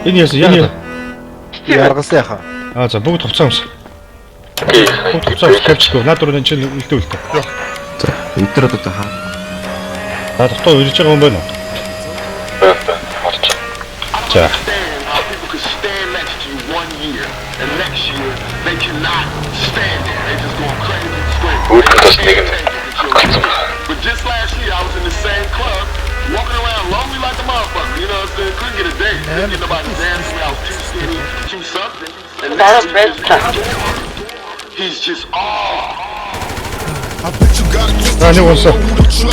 Энэ яа. Яргасан яхаа. За бүгд хувцас өмс. Бүгд хувцас тавьчихгүй. Наад руу энэ чинь илтүүлдэг. За эдгээр одоо хаа. Дотоо ирж байгаа юм байна уу? За. Үүдгээс нэг нь. But just last year I was in the same club, walking around lonely like a motherfucker, you know what I'm saying? Couldn't get a date. Couldn't get nobody to dance with me. I was too skinny, too something. And he's just I bet you got it. I knew what's up.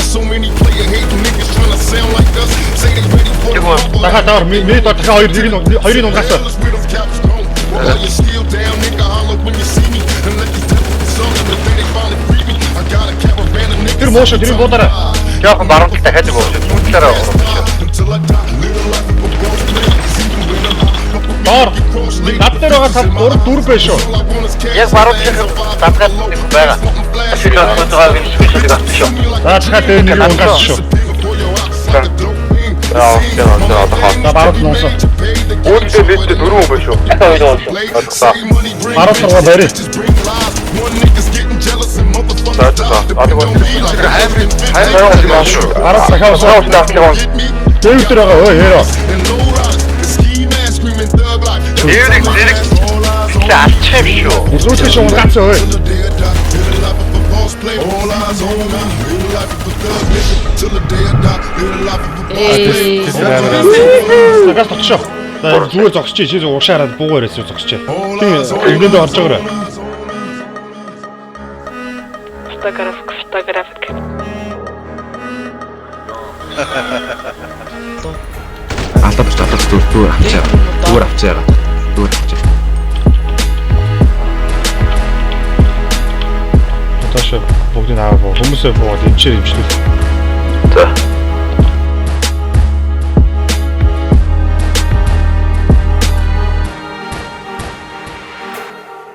So many player hating niggas trying to sound like us. Say they ready for Дахиад ми дахиад хоёрын унгаас. All you still down, nigga, holler when you see me. And let these devils songs in the day they finally free me. I got a caravan of niggas. Тэр моошо тэрийг бодорой. Жохон баруун дахиад өгөөч. Сүүлдээрээ Until I die, little life of a boss player. See you in the Доор над дээр байгаа тав 4 байх шүү. яг баруун дахиад нэг байгаа. Ашиг авах гэж спешиалыг авчих шүү. За дахиад дээр нэг унгаас шүү. За баруун ноосоо. Үүдээ бид 4 хүн байх шүү. Баруун руу барь. Баруун дахиад суу. Дээр байгаа ой яроо. Зэрэг алчив шүү. Үзүүлэх шүү унгаас ой. Нагаас тогшоо. Зүгээр зогсож чи уушаараад буугаар эсрэг зогсож. Тийм эвнэнд орж байгаарай. Фотографик. Алдаа дүүр авчаа. Дүүр авчаа. Тоош бүгдийг аваа хүмүүсээ буугаад эмчээр эмчлүүл. За.